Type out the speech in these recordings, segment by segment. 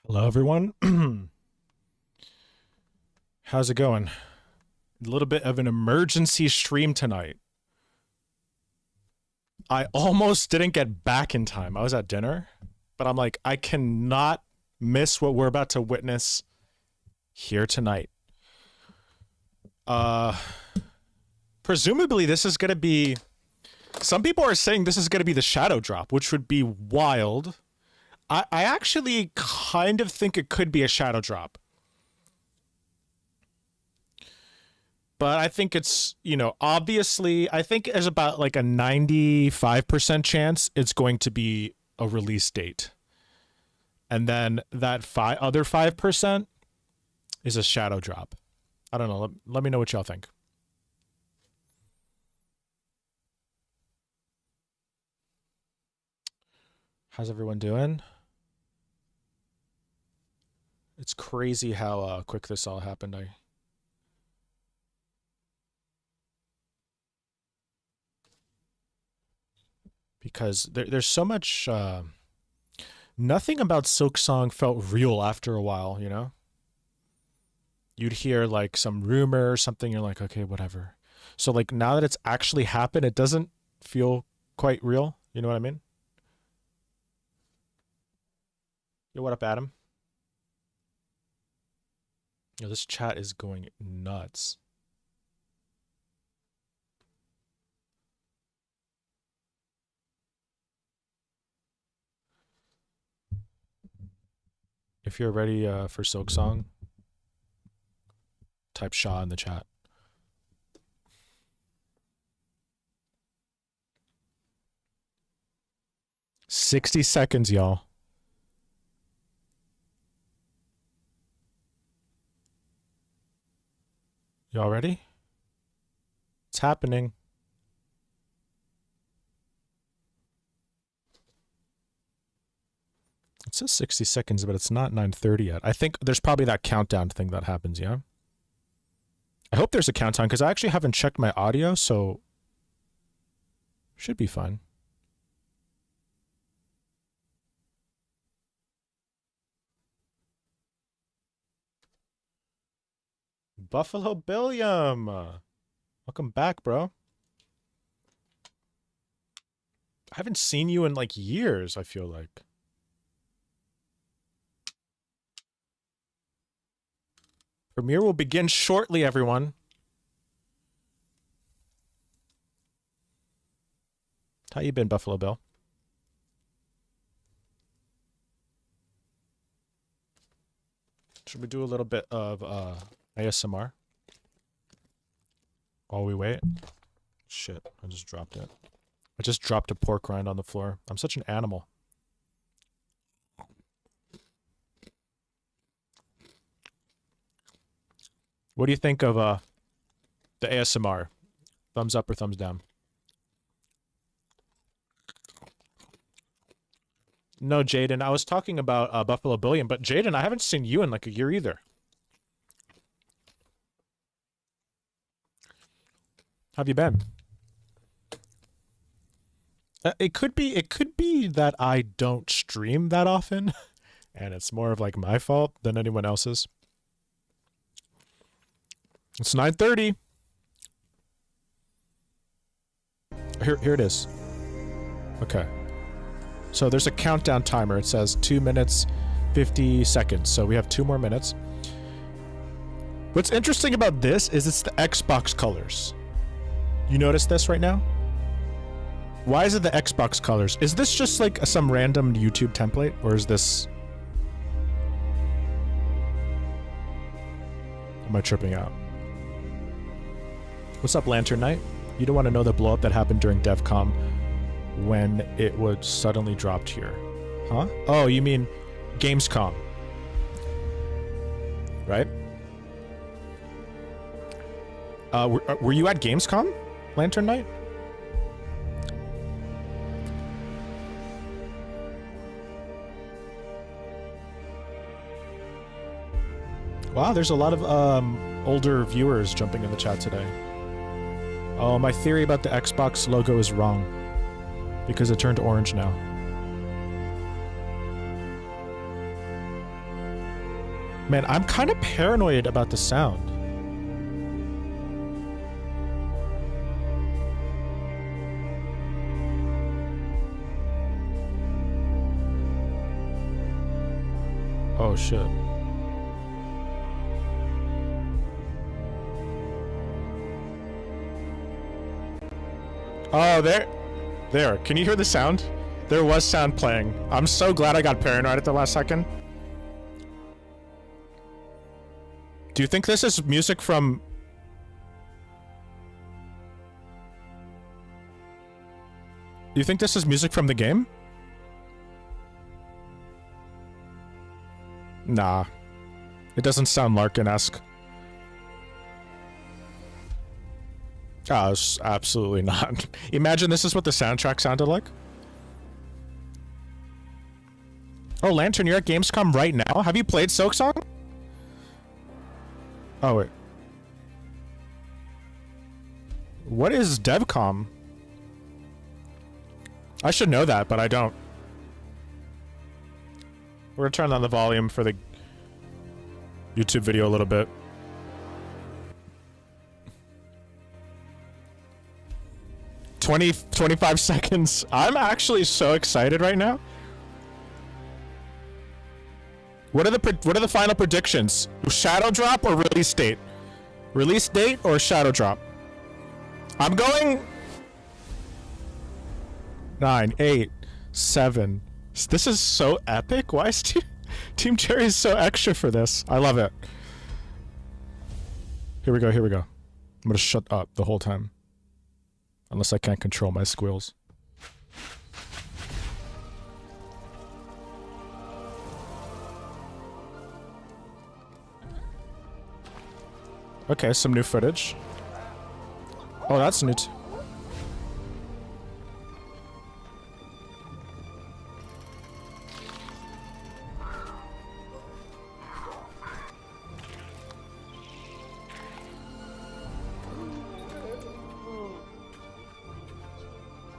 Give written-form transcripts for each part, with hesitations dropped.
Hello, everyone. How's it going? A little bit of an emergency stream tonight. I almost didn't get back in time. I was at dinner, but I'm like, I cannot miss what we're about to witness here tonight. Uh, Presumably, this is going to be. Some people are saying this is going to be the shadow drop, which would be wild. I actually kind of think it could be a shadow drop. But I think it's, obviously, I think there's about like a 95% chance it's going to be a release date. And then that other 5% is a shadow drop. I don't know. Let me know what y'all think. How's everyone doing? It's crazy how quick this all happened. Because there's so much. Nothing about Silksong felt real after a while, you know? You'd hear like some rumor or something, you're like, okay, whatever. So like now that it's actually happened, it doesn't feel quite real. You know what I mean? Yo, what up, Adam? Yo, this chat is going nuts. If you're ready for Silksong, type Shaw in the chat. $60, y'all. Y'all ready? It's happening. It says 60 seconds, but it's not 9:30 yet. I think there's probably that countdown thing that happens, yeah? I hope there's a countdown, because I actually haven't checked my audio, so should be fine. Buffalo Billiam! Welcome back, bro. I haven't seen you in like years, I feel like. Premiere will begin shortly, everyone. How you been, Buffalo Bill? Should we do a little bit of ASMR while we wait? Shit, I just dropped it. I just dropped a pork rind on the floor. I'm such an animal. What do you think of the ASMR? Thumbs up or thumbs down? No, Jaden. I was talking about Buffalo Billiam, but Jaden, I haven't seen you in like a year either. How have you been? It could be that I don't stream that often, and it's more of like my fault than anyone else's. It's 9:30. Here it is. Okay. So there's a countdown timer. It says 2 minutes, 50 seconds. So we have 2 more minutes. What's interesting about this is it's the Xbox colors. You notice this right now? Why is it the Xbox colors? Is this just like some random YouTube template, or is this... Am I tripping out? What's up, Lantern Knight? You don't want to know the blow up that happened during DevCom when it was suddenly dropped here. Huh? Oh, you mean Gamescom. Right? Were you at Gamescom, Lantern Knight? Wow, there's a lot of older viewers jumping in the chat today. Oh, my theory about the Xbox logo is wrong. Because it turned orange now. Man, I'm kind of paranoid about the sound. Oh shit. Oh, there. Can you hear the sound? There was sound playing. I'm so glad I got paranoid at the last second. Do you think this is music from... Do you think this is music from the game? Nah. It doesn't sound Larkin-esque. Oh, absolutely not. Imagine this is what the soundtrack sounded like. Oh, Lantern, you're at Gamescom right now? Have you played Silksong? Oh, wait. What is DevCom? I should know that, but I don't. We're gonna turn down the volume for the YouTube video a little bit. – 25 seconds. I'm actually so excited right now. What are the final predictions? Shadow drop or release date? Release date or shadow drop? I'm going 9, 8, 7. This is so epic. Why is Team Cherry is so extra for this? I love it. Here we go. I'm gonna shut up the whole time. Unless I can't control my squeals. Okay, some new footage. Oh, that's new.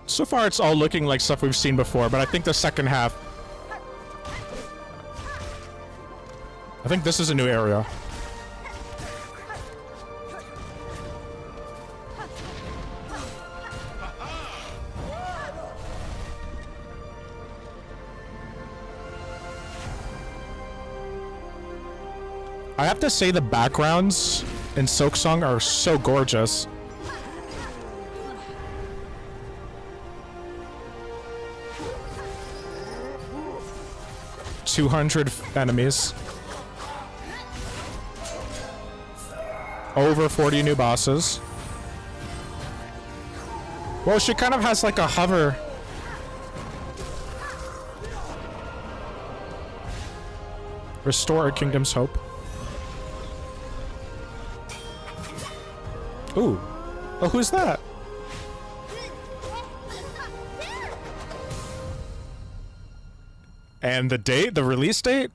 So far, it's all looking like stuff we've seen before, but I think the second half... I think this is a new area. I have to say the backgrounds in Silksong are so gorgeous. $200 enemies. Over 40 new bosses. Well, she kind of has like a hover. Restore a kingdom's hope. Ooh. Oh, who's that? And the date? The release date?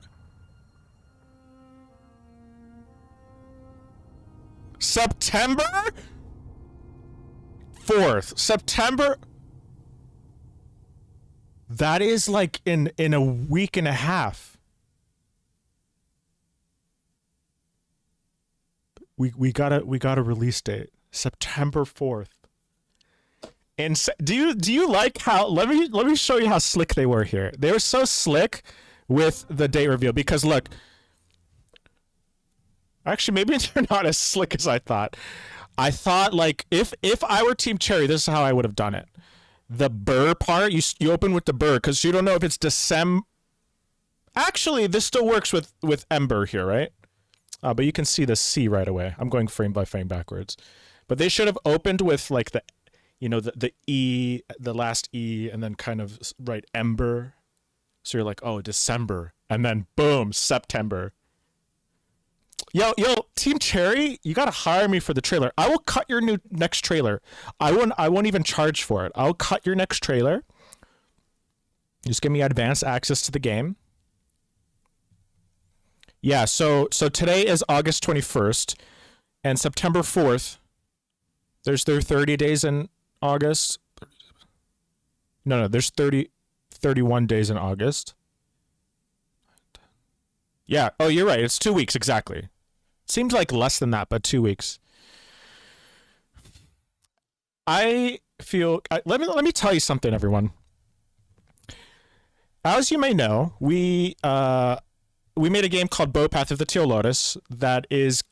September 4th. September... That is like in a week and a half. We got a release date. September 4th. And do you like how let me show you how slick they were here. They were so slick with the date reveal because look, actually maybe they're not as slick as I thought. I thought like if I were Team Cherry, this is how I would have done it. The burr part, you open with the burr because you don't know if it's December. Actually, this still works with Ember here, right? But you can see the C right away. I'm going frame by frame backwards. But they should have opened with like the, you know, the E, the last E, and then kind of write Ember. So you're like, oh, December. And then boom, September. Yo, Team Cherry, you gotta hire me for the trailer. I will cut your next trailer. I won't even charge for it. I'll cut your next trailer. Just give me advanced access to the game. Yeah, so today is August 21st, and September 4th, there's 30 days in August. No, there's 31 days in August. Yeah. Oh, you're right. It's 2 weeks exactly. Seems like less than that, but 2 weeks. I feel. Let me tell you something, everyone. As you may know, we made a game called Bow Path of the Teal Lotus that is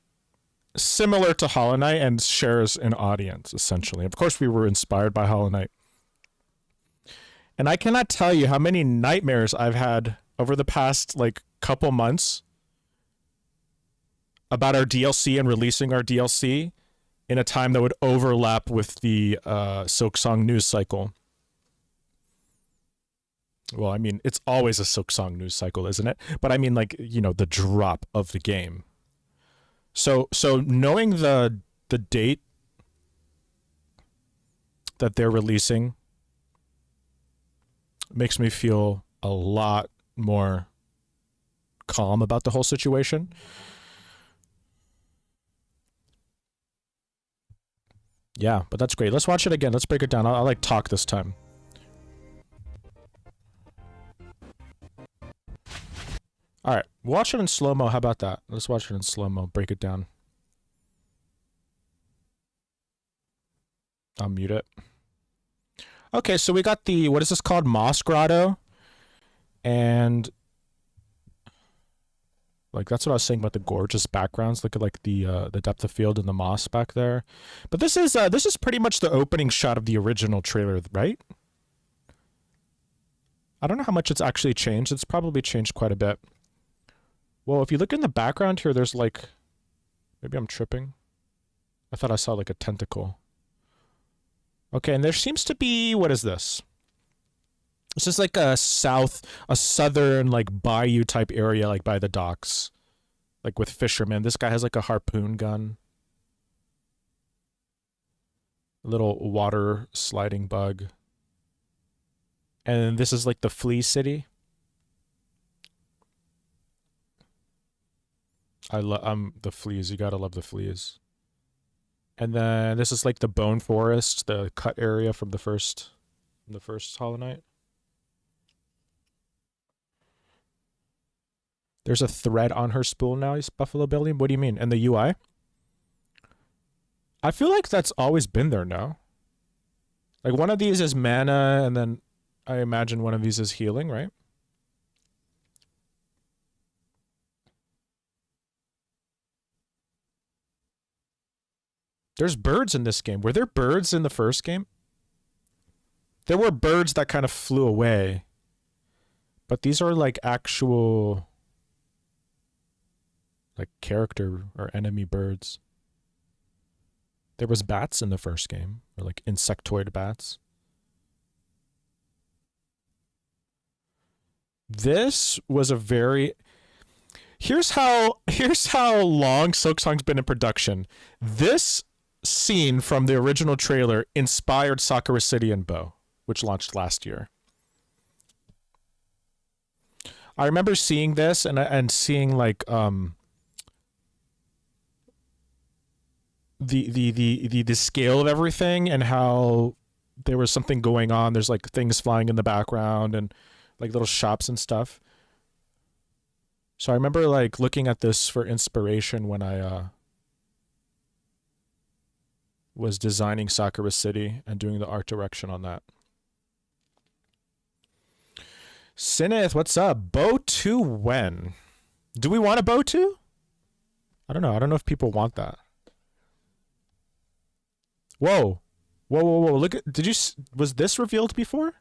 similar to Hollow Knight and shares an audience essentially. Of course, we were inspired by Hollow Knight, and I cannot tell you how many nightmares I've had over the past like couple months about our DLC and releasing our DLC in a time that would overlap with the Silksong news cycle. Well, I mean, it's always a Silksong news cycle, isn't it? But I mean, like, you know, the drop of the game. So knowing the date that they're releasing makes me feel a lot more calm about the whole situation. Yeah, but that's great. Let's watch it again. Let's break it down. I'll like talk this time. All right, watch it in slow-mo. How about that? Let's watch it in slow-mo. Break it down. I'll mute it. Okay, so we got the, what is this called? Moss Grotto. And like that's what I was saying about the gorgeous backgrounds. Look at like the depth of field and the moss back there. But this is pretty much the opening shot of the original trailer, right? I don't know how much it's actually changed. It's probably changed quite a bit. Well, if you look in the background here, there's like, maybe I'm tripping. I thought I saw like a tentacle. Okay, and there seems to be, what is this? This is like a southern like bayou type area, like by the docks, like with fishermen. This guy has like a harpoon gun. A little water sliding bug. And this is like the flea city. I love the fleas. You gotta love the fleas. And then this is like the bone forest, the cut area from the first Hollow Knight. There's a thread on her spool now, is Buffalo Billy. What do you mean? And the UI? I feel like that's always been there now. Like one of these is mana, and then I imagine one of these is healing, right? There's birds in this game. Were there birds in the first game? There were birds that kind of flew away. But these are like actual like character or enemy birds. There was bats in the first game, or like insectoid bats. This was a very here's how long Silksong's been in production. This scene from the original trailer inspired Sakura City and Bow, which launched last year. I remember seeing this and seeing like the scale of everything and how there was something going on. There's like things flying in the background and like little shops and stuff. So I remember like looking at this for inspiration when I was designing Sakura City and doing the art direction on that. Sinith, what's up? Bow 2 when? Do we want a Bow 2? I don't know. I don't know if people want that. Whoa. Whoa, whoa, whoa. Look at, was this revealed before?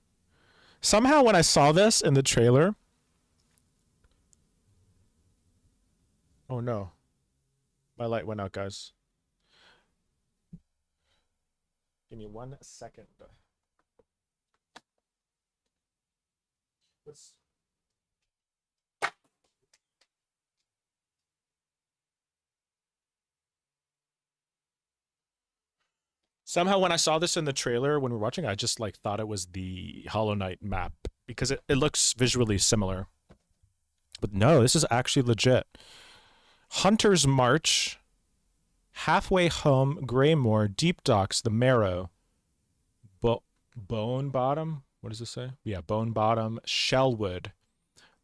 Somehow when I saw this in the trailer. Oh no. My light went out, guys. Give me 1 second. Somehow when I saw this in the trailer when we were watching, I just like thought it was the Hollow Knight map because it looks visually similar. But no, this is actually legit. Hunter's March, Halfway Home, Greymoor, Deep Docks, The Marrow, Bone Bottom. What does this say? Yeah, Bone Bottom, Shellwood,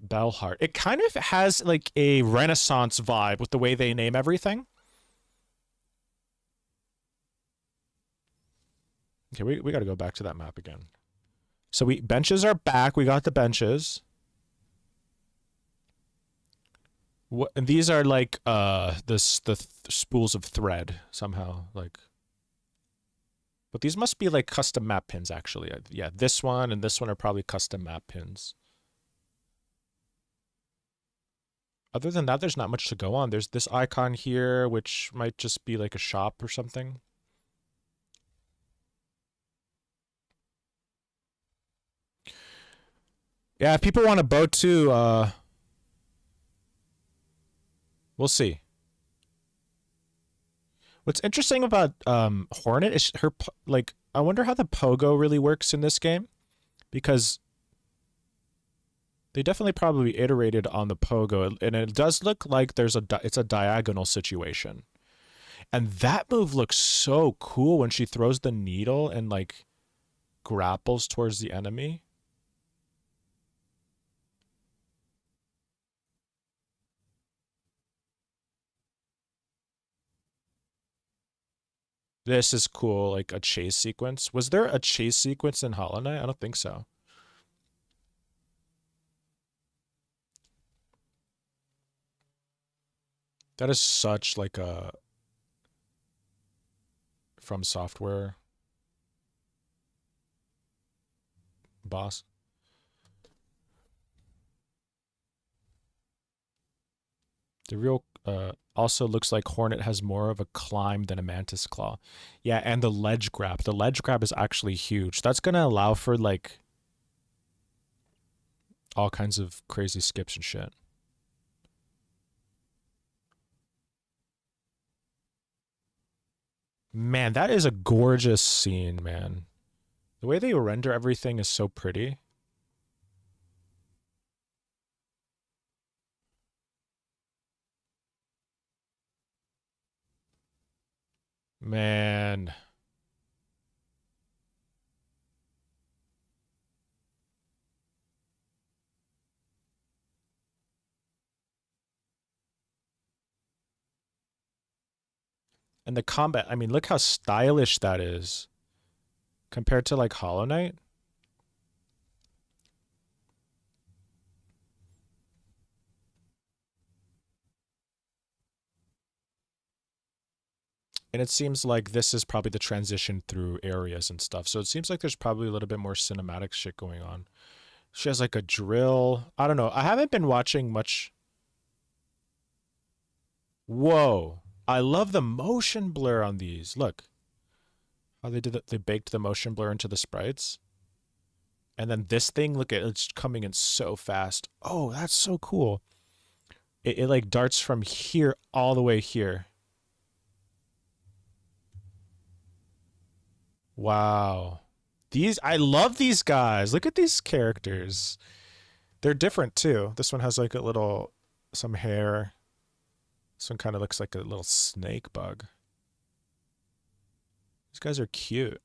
Bellheart. It kind of has like a Renaissance vibe with the way they name everything. Okay, we got to go back to that map again. So benches are back. We got the benches. What, and these are like spools of thread somehow like. But these must be like custom map pins actually. Yeah, this one and this one are probably custom map pins. Other than that, there's not much to go on. There's this icon here, which might just be like a shop or something. Yeah, if people want a boat too, we'll see. What's interesting about Hornet is her like. I wonder how the pogo really works in this game, because they definitely probably iterated on the pogo, and it does look like it's a diagonal situation. And that move looks so cool when she throws the needle and like grapples towards the enemy. This is cool, like a chase sequence. Was there a chase sequence in Hollow Knight? I don't think so. That is such like a From Software boss. The real also looks like Hornet has more of a climb than a Mantis Claw. Yeah, and the ledge grab. The ledge grab is actually huge. That's gonna allow for like all kinds of crazy skips and shit. Man, that is a gorgeous scene, man. The way they render everything is so pretty. Man. And the combat, I mean, look how stylish that is compared to like Hollow Knight. And it seems like this is probably the transition through areas and stuff. So it seems like there's probably a little bit more cinematic shit going on. She has like a drill. I don't know. I haven't been watching much. Whoa. I love the motion blur on these. Look how they did it. They baked the motion blur into the sprites. And then this thing, look at it's coming in so fast. Oh, that's so cool. It like darts from here all the way here. Wow. I love these guys. Look at these characters. They're different too. This one has like a little, some hair. This one kind of looks like a little snake bug. These guys are cute.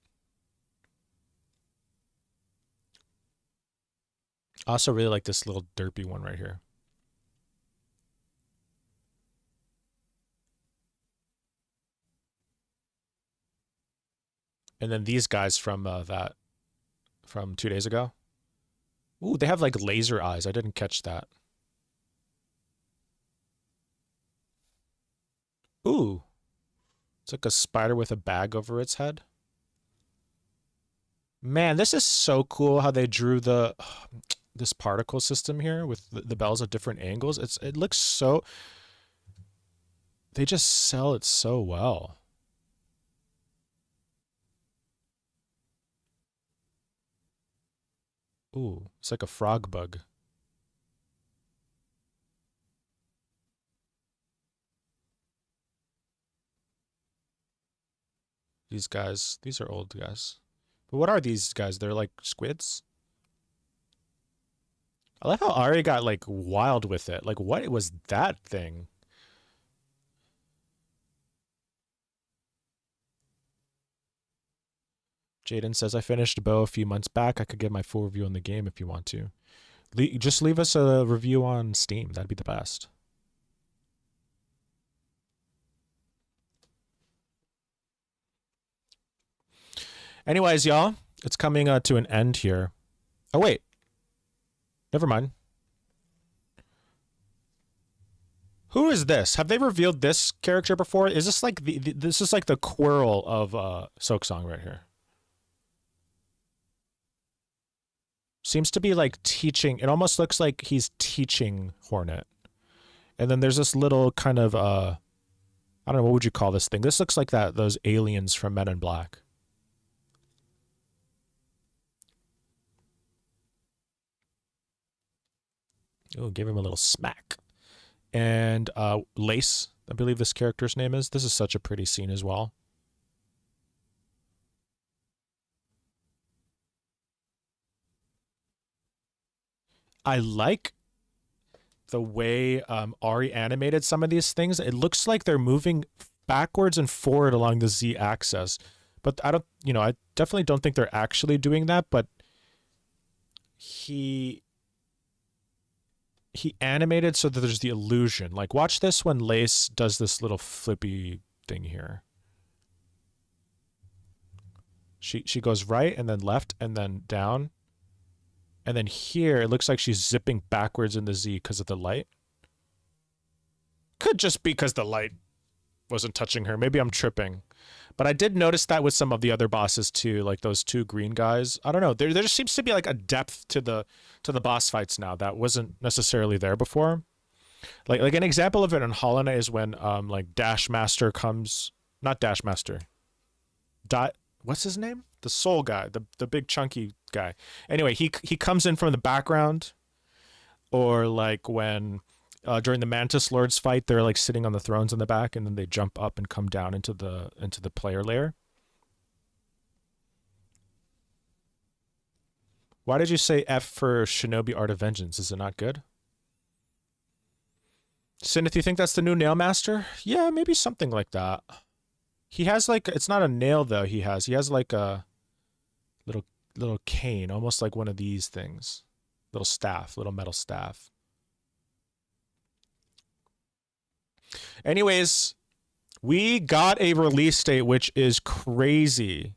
I also really like this little derpy one right here. And then these guys from from 2 days ago. Ooh, they have like laser eyes. I didn't catch that. Ooh, it's like a spider with a bag over its head. Man, this is so cool how they drew the this particle system here with the bells at different angles. It looks so. They just sell it so well. Ooh, it's like a frog bug. These guys, these are old guys. But what are these guys? They're like squids? I like how Ari got like wild with it. Like, what was that thing? Jaden says, I finished Bow a few months back. I could give my full review on the game if you want to. Just leave us a review on Steam. That'd be the best. Anyways, y'all, it's coming to an end here. Oh, wait. Never mind. Who is this? Have they revealed this character before? Is this like this is like the Quirrell of Silksong right here? Seems to be like teaching. It almost looks like he's teaching Hornet. And then there's this little kind of I don't know, what would you call this thing? This looks like those aliens from Men in Black. Oh, give him a little smack. And Lace, I believe this character's name is. This is such a pretty scene as well. I like the way Ari animated some of these things. It looks like they're moving backwards and forward along the Z axis. But I definitely don't think they're actually doing that, but he animated so that there's the illusion. Like, watch this when Lace does this little flippy thing here. She goes right and then left and then down. And then here, it looks like she's zipping backwards in the Z because of the light. Could just be because the light wasn't touching her. Maybe I'm tripping. But I did notice that with some of the other bosses too, like those two green guys. I don't know. There just seems to be like a depth to the boss fights now that wasn't necessarily there before. Like an example of it in Hollow Knight is when like Dash Master comes, not Dash Master. What's his name? The soul guy, the big chunky guy. Anyway, he comes in from the background, or like when during the Mantis Lords fight, they're like sitting on the thrones in the back, and then they jump up and come down into the player layer. Why did you say F for Shinobi Art of Vengeance? Is it not good? Sin, if you think that's the new Nail Master, yeah, maybe something like that. He has like, it's not a nail though. He has like a little cane, almost like one of these things, little metal staff. Anyways, we got a release date, which is crazy.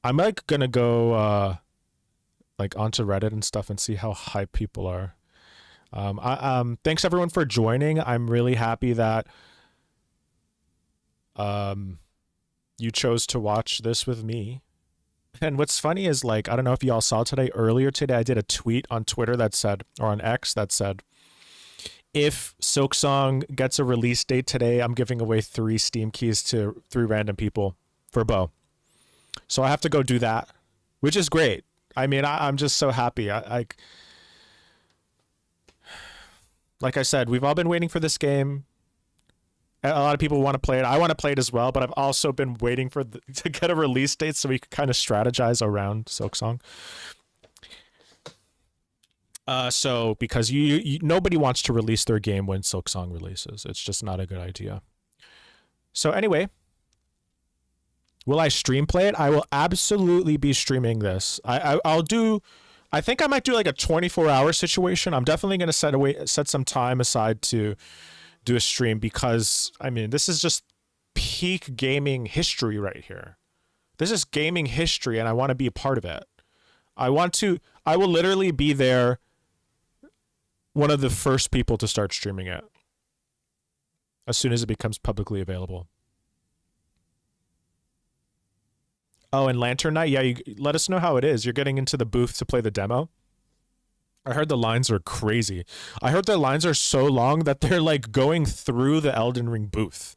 I'm like gonna go like onto Reddit and stuff and see how hype people are. Thanks everyone for joining. I'm really happy that you chose to watch this with me. And what's funny is, like, I don't know if y'all saw today, earlier today, I did a tweet on Twitter that said, or on X that said, if Silksong gets a release date today, I'm giving away 3 Steam keys to 3 random people for Bo. So I have to go do that, which is great. I mean, I'm just so happy. Like I said, we've all been waiting for this game. A lot of people want to play it. I want to play it as well, but I've also been waiting for to get a release date so we can kind of strategize around Silksong. So because you nobody wants to release their game when Silksong releases. It's just not a good idea. So anyway, will I stream play it? I will absolutely be streaming this. I'll do. I think I might do like a 24-hour situation. I'm definitely going to set some time aside to do a stream because, I mean, this is just peak gaming history right here. This is gaming history and I want to be a part of it. I will literally be there, one of the first people to start streaming it as soon as it becomes publicly available. Oh, and Lantern Night, yeah, let us know how it is. You're getting into the booth to play the demo. I heard the lines are crazy. I heard the lines are so long that they're like going through the Elden Ring booth.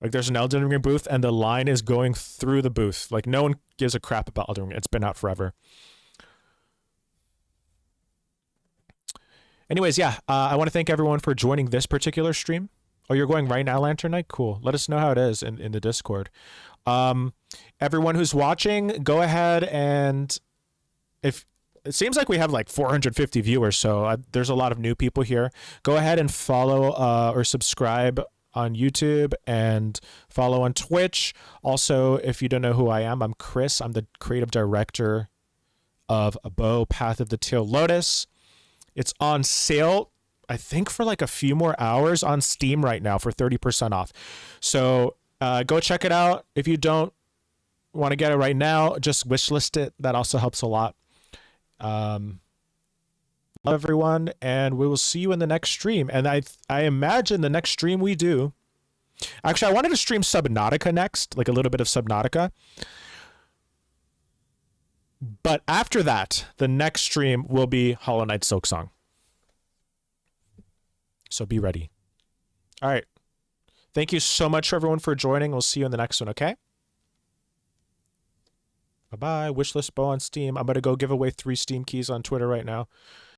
Like there's an Elden Ring booth and the line is going through the booth. Like no one gives a crap about Elden Ring. It's been out forever. Anyways, yeah, I want to thank everyone for joining this particular stream. Oh, you're going right now, Lantern Night? Cool. Let us know how it is in the Discord. Everyone who's watching, go ahead and if it seems like we have like 450 viewers, so there's a lot of new people here. Go ahead and follow or subscribe on YouTube and follow on Twitch. Also, if you don't know who I am, I'm Chris. I'm the creative director of a bow, Path of the Teal Lotus. It's on sale, I think, for like a few more hours on Steam right now for 30% off. So go check it out. If you don't want to get it right now, just wishlist it. That also helps a lot. Love everyone, and we will see you in the next stream. And I imagine the next stream we do, actually, I wanted to stream Subnautica next, like a little bit of Subnautica. But after that, the next stream will be Hollow Knight Silksong. So be ready. All right. Thank you so much, everyone, for joining. We'll see you in the next one, okay? Bye-bye. Wishlist bow on Steam. I'm going to go give away 3 Steam keys on Twitter right now.